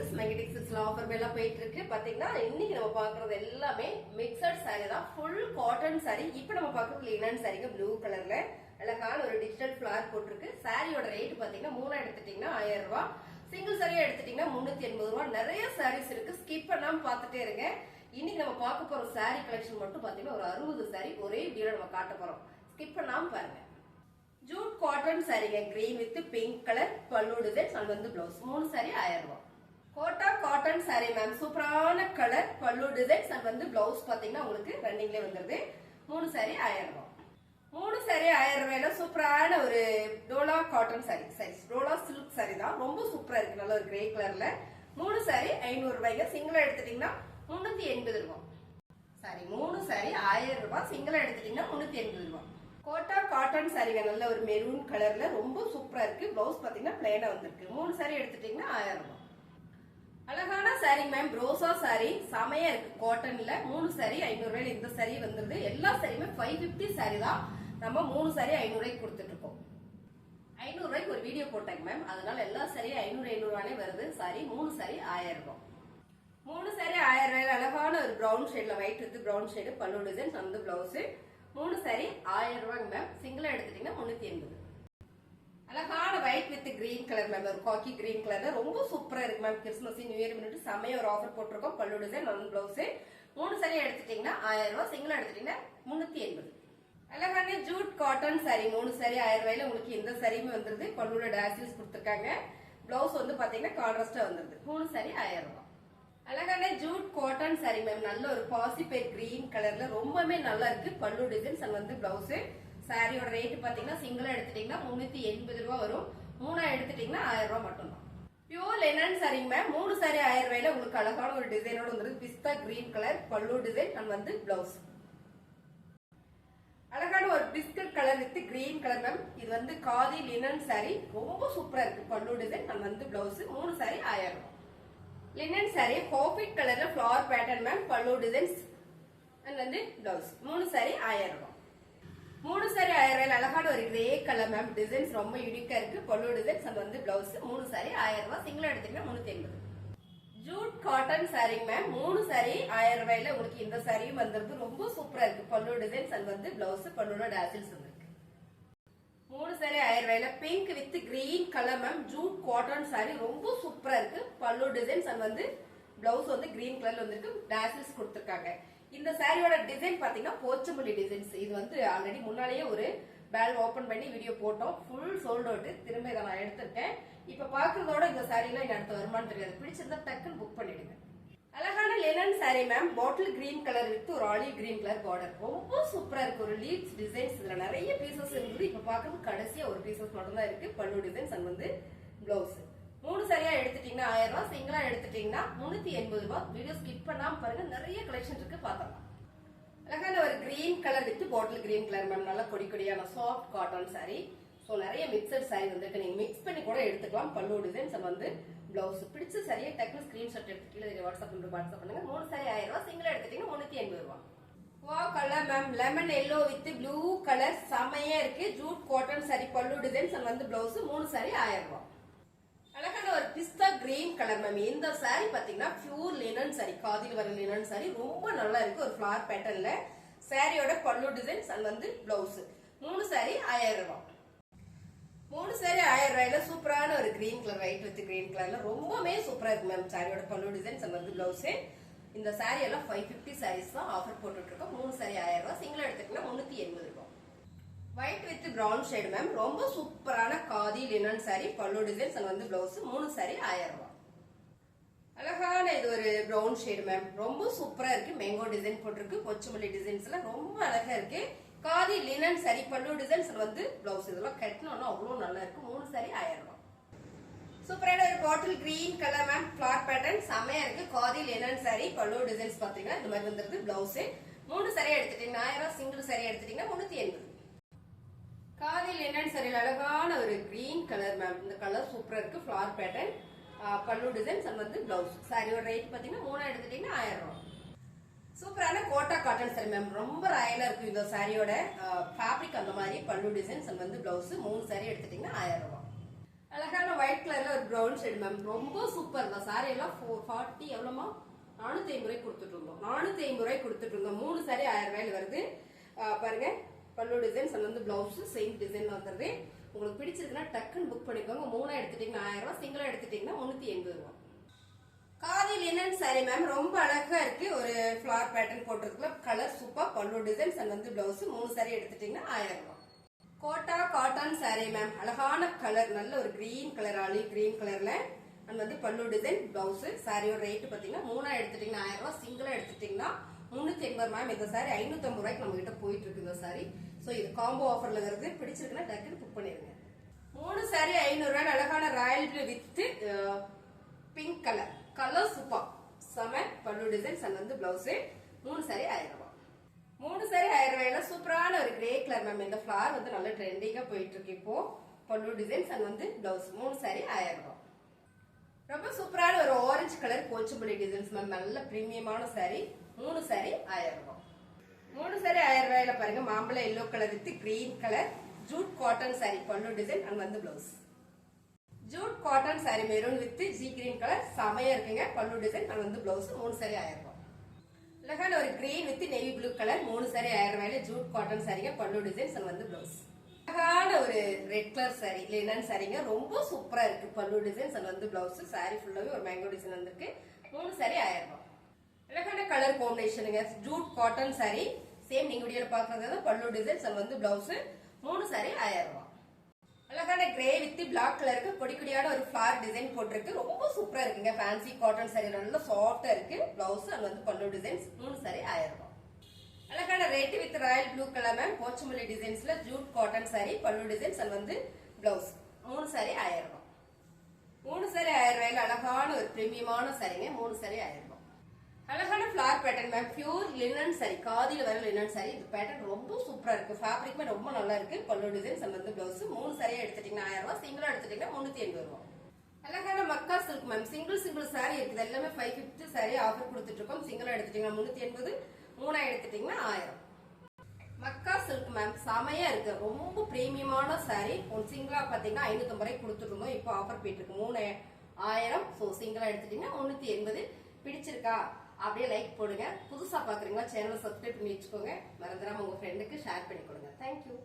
Pieces magnetic சில்க்ஸ்ல offer மேல போயிட்டு இருக்கு. பாத்தீங்கன்னா இன்னைக்கு நம்ம பாக்குறது எல்லாமே மிக்சட் சாரி தான், ஃபுல் காட்டன் சாரி. இப்போ நம்ம பாக்குறது லினன் சாரிங்க, ப்ளூ கலர்ல அழகான ஒரு டிஜிட்டல் ஃபிளார் போட்டிருக்கு. சாரியோட ரேட் பாத்தீங்கன்னா 3 எடுத்துட்டீங்கன்னா 1000 ரூபாய், சிங்கிள் சாரியா எடுத்துட்டீங்கன்னா 380 ரூபாய். நிறைய சாரீஸ் இருக்கு, ஸ்கிப் பண்ணாம பாத்துட்டே இருங்க. இன்னைக்கு நம்ம பார்க்க போற சாரி கலெக்ஷன் மட்டும் பாத்தீங்கன்னா ஒரு 60 சாரி ஒரே வீடியோல நம்ம காட்ட போறோம். ஸ்கிப் பண்ணாம பாருங்க. ஜூட் காட்டன் சாரிங்க, கிரீன் வித் பிங்க் கலர், பல்லு டிசைன்ஸ் அண்ட் வந்து பிளவுஸ். 3 சாரி 1000 ரூபாய். கோட்டா காட்டன் சாரி மேம், சூப்பரான கலர், பல்லு டிசைன்ஸ் அண்ட் வந்து பிளவுஸ் பாத்தீங்கன்னா உங்களுக்கு ரன்னிங்ல வந்துருது. 3 சாரி 1000 ரூபாய். 3 சாரி 1000 ரூபாயில சூப்பரான ஒரு Dola cotton sorry, Dola silk sorry தான், ரொம்ப சூப்பரா இருக்கு. நல்ல ஒரு கிரே கலர்ல 3 சாரி 500 ரூபாய்ங்க. சிங்கிளா எடுத்துட்டீங்கன்னா 380 ரூபாய். சாரி 3 சாரி 1000 ரூபாய், சிங்கிளா எடுத்துட்டீங்கன்னா 380 ரூபாய். கோட்டா காட்டன் சாரிங்க, நல்ல ஒரு மெரூன் கலர்ல ரொம்ப சூப்பரா இருக்கு. பிளவுஸ் பாத்தீங்கன்னா பிளைனா வந்திருக்கு. 3 சாரி எடுத்துட்டீங்கன்னா 1000 ரூபாய். அழகான சாரி மேம், ரோசா சாரி செமையா இருக்கு காட்டன்ல. 3 சாரி 500 ரூபாயில இந்த சாரி வந்துருது. எல்லா சாரியுமே 550 சாரி தான். நம்ம 3 சாரி 500 ரூபாய்க்கு கொடுத்துட்டு இருக்கோம். 500 ரூபாய்க்கு ஒரு வீடியோ போட்டாங்க மேம், அதனால எல்லா சாரியும் 500 ரூபானே வருது. சாரி 3 சாரி 1000 ரூபாய். 3 சாரி 1000 ரூபாயில அழகான ஒரு பிரவுன் ஷேட்ல, ஒயிட் வித் பிரவுன் ஷேடு, பல்லு டிசைன் அந்த பிளவுஸ். 3 சாரி 1000 ரூபாய்ங்க மேம். சிங்கிளா எடுத்துட்டீங்கன்னா 380. அழகான white with green colour ma'am, ஒரு காக்கி கிரீன் கலர்ல ரொம்ப சூப்பரா இருக்கு மேம். கிறிஸ்மஸ் நியூ இயர் முன்னிட்டு செமையா ஒரு ஆஃபர் போட்டிருக்கோம். பல்லு டிசைன் அந்த பிளவுஸ். 3 சாரி எடுத்துட்டீங்கன்னா 1000 ரூபாய், சிங்கிளா எடுத்துட்டீங்கன்னா 380. அழகான ஜூட் காட்டன் சாரி, 3 சாரி 1000 ரூபாயில உங்களுக்கு இந்த சாரியுமே வந்துருது. பல்லுல டாசில்ஸ் கொடுத்துருக்காங்க. பிளவுஸ் வந்து பாத்தீங்கன்னா கான்ட்ராஸ்டா வந்துருது. 3 சாரி 1000 ரூபாய். அழகான ஜூட் காட்டன் சாரி மேம், நல்ல ஒரு பாசிபேட் கிரீன் கலர்ல ரொம்பவே நல்லா இருக்கு. பல்லு டிசைன்ஸ் அண்ட் வந்து பிளவுஸ். சாரியோட ரேட் பாத்தீங்கன்னா சிங்கிளா எடுத்துட்டீங்கன்னா 380 ரூபாய் வரும். 3 எடுத்துட்டீங்கன்னா 1000 ரூபாய் மட்டும் தான். Pure linen sorry ma'am, 3 sari 1000 ரூபாயில உங்களுக்கு அழகான ஒரு டிசைனோட வந்துருக்கு. பிஸ்தா கிரீன் கலர், பல்லு டிசைன் அண்ட் வந்து பிளவுஸ். அழகான ஒரு biscuit colour with green colour ma'am. இது வந்து காதி லினன் சாரி, ரொம்ப சூப்பரா இருக்கு. பல்லு டிசைன் அண்ட் வந்து பிளவுஸ். 3 சாரி 1000 ரூபாய். லினன் சாரி காஃபி கலர்ல ஃபிளவர் பேட்டர்ன் மேம், பல்லு டிசைன்ஸ் அண்ட் வந்து பிளவுஸ். 3 சாரி 1000 ரூபாய். 3 சாரி 1000 ரூபாய். அழகான ஒரு கிரே கலர் மேம், டிசைன்ஸ் ரொம்ப யூனிக்கா இருக்கு. பல்லு டிசைன்ஸ் அண்ட் வந்து பிளவுஸ். 3 சாரி 1000 ரூபாய், சிங்கிளா எடுத்தீங்கன்னா 380. Jude cotton sorry ma'am, 3 sari 1000 ரூபாயில உங்களுக்கு இந்த சாரியும் வந்துருக்கு. ரொம்ப சூப்பரா இருக்கு. பல்லு டிசைன்ஸ் அண்ட் வந்து பிளவுஸ், பல்லுல டாசில்ஸ் வந்துருக்கு. 3 சாரி 1000 ரூபாயில pink with green colour ma'am, Jude cotton sorry ரொம்ப சூப்பரா இருக்கு. பல்லு டிசைன்ஸ் அண்ட் வந்து பிளவுஸ் வந்து கிரீன் கலர்ல வந்திருக்கு. டாசில்ஸ் கொடுத்திருக்காங்க. இந்த சாரியோட டிசைன் பாத்தீங்கன்னா போச்சம்பள்ளி டிசைன்ஸ். இது வந்து ஆல்ரெடி முன்னாலேயே ஒரு பேல் ஓபன் பண்ணி வீடியோ போட்டோம். Full sold out. திரும்ப இதை நான் எடுத்திருக்கேன். இப்ப பாக்குறதோட இந்த சாரிலாம் இங்க அடுத்து வருமானு தெரியாது. பிடிச்சிருந்தா டக்குன்னு புக் பண்ணிடுங்க. அழகான linen sorry ma'am, bottle green colour with ஒரு ஆலிவ் கிரீன் கலர் பார்டர். ரொம்ப சூப்பரா இருக்கு. ஒரு லீவ்ஸ் டிசைன்ஸ். இதுல நிறைய பீசஸ் இருக்குது. இப்ப பாக்குறது கடைசியா ஒரு பீசஸ் மட்டும் தான் இருக்கு. பல்லு டிசைன்ஸ் அண்ட் வந்து பிளவுஸ். 3 சாரியா எடுத்துட்டீங்கன்னா 1000 ரூபாய், சிங்கிளா எடுத்துட்டீங்கன்னா 380 ரூபாய். வீடியோ ஸ்கிப் பண்ணாம பாருங்க, நிறைய கலெக்ஷன் இருக்கு, பாக்கலாம். அழகான ஒரு green colour with bottle green colour ma'am, நல்லா கொடி கொடியான சாஃப்ட் காட்டன் சாரி. சோ நிறைய மிக்சட் சாரி வந்துருக்கு, நீங்க மிக்ஸ் பண்ணி கூட எடுத்துக்கலாம். பல்லு டிசைன்ஸ் வந்து பிளவுஸ். பிடிச்ச சாரியை டக்குனு ஸ்கிரீன்ஷாட் எடுத்துட்டு வாட்ஸ்அப் பண்ணுங்க. 3 சாரி 1000 ரூபாய், சிங்கிளா எடுத்துட்டீங்கன்னா 380 ரூபாய். வா colour ma'am, lemon yellow with blue colour செமையா இருக்கு. ஜூட் காட்டன் சாரி, பல்லு டிசைன்ஸ் வந்து பிளவுஸ். 3 சாரி 1000 ரூபாய். அழகான ஒரு பிஸ்தா கிரீன் கலர் மேம். இந்த சாரி பாத்தீங்கன்னா பியூர் லினன் சாரி, காதில் வர லினன் சாரி, ரொம்ப நல்லா இருக்கு. ஒரு ஃபிளவர் பேட்டர்ன்ல சாரியோட பல்லு டிசைன்ஸ் அண்ட் வந்து பிளவுஸ். 3 சாரி 1000 ரூபாய். 3 சாரி 1000 ரூபாயில சூப்பரான ஒரு green colour, white with green கலர்ல ரொம்பவே சூப்பரா இருக்கு மேம். சாரியோட பல்லு டிசைன்ஸ் அண்ட் வந்து பிளவுஸ். இந்த சாரி எல்லாம் 550 சாரீஸ் தான் ஆஃபர் போட்டுட்டு இருக்கோம். 3 சாரி 1000 ரூபாய், சிங்கிள் எடுத்துக்கிட்டா 380 ரூபாய். White with brown shade ma'am, ரொம்ப சூப்பரான காதி லினன் சாரி, பல்லு டிசைன்ஸ் அண்ட் வந்து பிளவுஸ். 3 சாரி 1000 ரூபாய். அழகான இது ஒரு பிரவுன் ஷேட் மேம், ரொம்ப சூப்பரா இருக்கு. மேங்கோ டிசைன் போட்டிருக்கு. கொச்சமல்லி டிசைன்ஸ் எல்லாம் ரொம்ப அழகா இருக்கு. காதி லினன் சாரி, பல்லு டிசைன்ஸ் வந்து பிளவுஸ். இதெல்லாம் கட்டணும்னா அவ்வளவு நல்லா இருக்கு. 3 சாரி 1000 ரூபாய். சூப்பரான ஒரு bottle green colour ma'am, flower pattern செமையா இருக்கு. காதி லினன் சாரி, பல்லு டிசைன்ஸ் பாத்தீங்கன்னா இந்த மாதிரி வந்துருது. பிளவுஸ். 3 சாரி எடுத்துட்டீங்கன்னா 1000 ரூபாய், சிங்கிள் சாரி எடுத்துட்டீங்கன்னா 380. காதி லினன் சாரியில் அழகான ஒரு கிரீன் கலர் மேம், இந்த கலர் சூப்பரா இருக்கு. ஃபிளவர் பேட்டர்ன், பல்லு டிசைன்ஸ் அண்ட் வந்து பிளவுஸ். சாரியோட ரேட் பாத்தீங்கன்னா 3 எடுத்துட்டீங்கன்னா 1000 ரூபாய். சூப்பரான கோட்டா காட்டன் சாரி மேம், ரொம்ப ராயலா இருக்கு. இந்த சாரியோட ஃபேப்ரிக் அந்த மாதிரி, பல்லு டிசைன்ஸ் அண்ட் வந்து பிளவுஸ். 3 சாரி எடுத்துட்டீங்கன்னா 1000 ரூபாய். அழகான ஒயிட் கலர்ல ஒரு ப்ரௌன் ஷேட் மேம், ரொம்ப சூப்பர் தான். சாரி எல்லாம் 440 எவ்வளோமா 450 ரூபாய் கொடுத்துட்டு இருந்தோம். 450 ரூபாய் கொடுத்துட்டு இருந்தோம். 3 சாரி 1000 ரூபாயில வருது. பாருங்க பல்லு டிசைன்ஸ் வந்து பிளவுஸ் சேம் டிசைன்ல வந்துருது. உங்களுக்கு பிடிச்சிருக்குன்னா டக்குன்னு புக் பண்ணிக்கோங்க. 3 எடுத்துட்டீங்கன்னா 1000 ரூபாய், சிங்கிளா எடுத்துட்டீங்கன்னா 380 ரூபாய். காதி லினன் சாரி மேம், ரொம்ப அழகா இருக்கு. ஒரு ஃபிளவர் பேட்டர்ன் போட்டிருக்குல, கலர் சூப்பர். பல்லு டிசைன்ஸ் அண்ட் வந்து பிளவுஸ் 3 சாரி எடுத்துட்டீங்கன்னா 1000 ரூபாய். கோட்டா காட்டன் சாரி மேம், அழகான கலர், நல்ல ஒரு கிரீன் கலர், ஆலி கிரீன் கலர்ல அண்ட் வந்து பல்லு டிசைன் பிளவுஸ். சாரியோட ரேட் பாத்தீங்கன்னா 3 எடுத்துட்டீங்கன்னா 1000 ரூபாய், சிங்கிளா எடுத்துட்டீங்கன்னா 380 மேம். இந்த சாரி 550 ரூபாய்க்கு நம்ம கிட்ட போயிட்டு இருக்கு இந்த சாரி. சோ இது காம்போ ஆஃபர்ல வருது. பிடிச்சிருக்குன்னா டக்குன்னு புக் பண்ணிருங்க. 3 சாரி 500 ரூபாய். அழகான Royal blue with pink colour, colour super செம. பல்லு டிசைன்ஸ் அண்ட் வந்து பிளவுஸ். 3 சாரி 1000 ரூபாய். 3 சாரி 1000 ரூபாயில சூப்பரான ஒரு கிரே கலர் மேம். இந்த ஃபிளவர் வந்து நல்ல ட்ரெண்டிங்கா போயிட்டு இருக்கு இப்போ. பல்லு டிசைன்ஸ் அண்ட் வந்து பிளவுஸ். 3 சாரி 1000 ரூபாய். ரொம்ப சூப்பரான ஒரு orange colour Pochampalli designs ma'am, நல்ல பிரீமியமான சாரி. 3 சாரி 1000 ரூபாய். 3 சாரி 1000 ரூபாயில பாருங்க, மாம்பழ yellow colour with green colour Jude cotton sari. பல்லு டிசைன் அண்ட் வந்து blouse. Jude cotton sorry maroon with G green colour செமையா இருக்குங்க. பல்லு டிசைன் அண்ட் வந்து பிளவுஸ். 3 சாரி 1000 ரூபாய். அழகான ஒரு green with navy blue colour. 3 sari 1000 ரூபாயில ஜூட் காட்டன் சாரிங்க. பல்லு டிசைன்ஸ் அண்ட் வந்து பிளவுஸ். அழகான ஒரு ரெட் கலர் சாரி, லினன் சாரிங்க, ரொம்ப சூப்பரா இருக்கு. பல்லு டிசைன்ஸ் அண்ட் வந்து பிளவுஸ். சாரி ஃபுல்லாவே ஒரு மேங்கோ டிசைன் வந்திருக்கு. 3 சாரி 1000 ரூபாய். அழகான கலர் காம்பினேஷனுங்க, ஜூட் காட்டன் சாரி. சேம் நீங்க வீடியோல பாக்குறது பல்லு டிசைன்ஸ் அண்ட் வந்து பிளவுஸ். 3 சாரி 1000 ரூபாய். அழகான கிரே வித் பிளாக் கலருக்கு பொடி பொடியான ஒரு ஃபிளவர் டிசைன் போட்டிருக்கு. ரொம்ப சூப்பரா இருக்குங்க. ஃபேன்சி காட்டன் சாரி, நல்ல சாஃப்டா இருக்கு. பிளவுஸ் அண்ட் வந்து பல்லு டிசைன்ஸ். 3 சாரி 1000 ரூபாய். அழகான red with royal blue colour ma'am, Pochampalli டிசைன்ஸ்ல ஜூட் காட்டன் சாரி. பல்லு டிசைன்ஸ் அண்ட் வந்து பிளவுஸ். 3 சாரி 1000 ரூபாய். 3 சாரி 1000 ரூபாயில அழகான ஒரு பிரீமியமான சாரிங்க. 3 சாரி 1000 ரூபாய். அழகான flower pattern ma'am, pure linen sari, காதில வர லினன் சாரி. இந்த பேட்டர்ன் ரொம்ப சூப்பரா இருக்கு. ஃபேப்ரிக்மே ரொம்ப நல்லா இருக்கு. பல்லு டிசைன்ஸ் அண்ட் வந்து பிளவுஸ். 3 சாரியா எடுத்துட்டீங்கன்னா 1000 ரூபாய், சிங்கிளா எடுத்துட்டீங்கன்னா 380 ரூபாய். அழகான மக்கா சில்க் மேம், சிங்கிள் சாரி இருக்குது. எல்லாமே 550 சாரி ஆஃபர் கொடுத்துட்டு இருக்கோம். சிங்கிளா எடுத்துட்டீங்கன்னா 380, 3 எடுத்துட்டீங்கன்னா 1000. மக்கா சில்க் மேம், செமையா இருக்கு. ரொம்ப பிரீமியமான சாரி. ஒரு சிங்கிளா பாத்தீங்கன்னா 550 ரூபாய்க்கு கொடுத்துட்டு இருந்தோம். இப்போ ஆஃபர் போயிட்டு இருக்கு 3000. சோ சிங்கிளா எடுத்துட்டீங்கன்னா 380. பிடிச்சிருக்கா அப்படியே லைக் போடுங்க. புதுசா பாக்குறீங்களா சேனலை சப்ஸ்கிரைப் பண்ணி வச்சுக்கோங்க. மறந்துடாம உங்க ஃப்ரெண்டுக்கு ஷேர் பண்ணி கொடுங்க. தேங்க்யூ.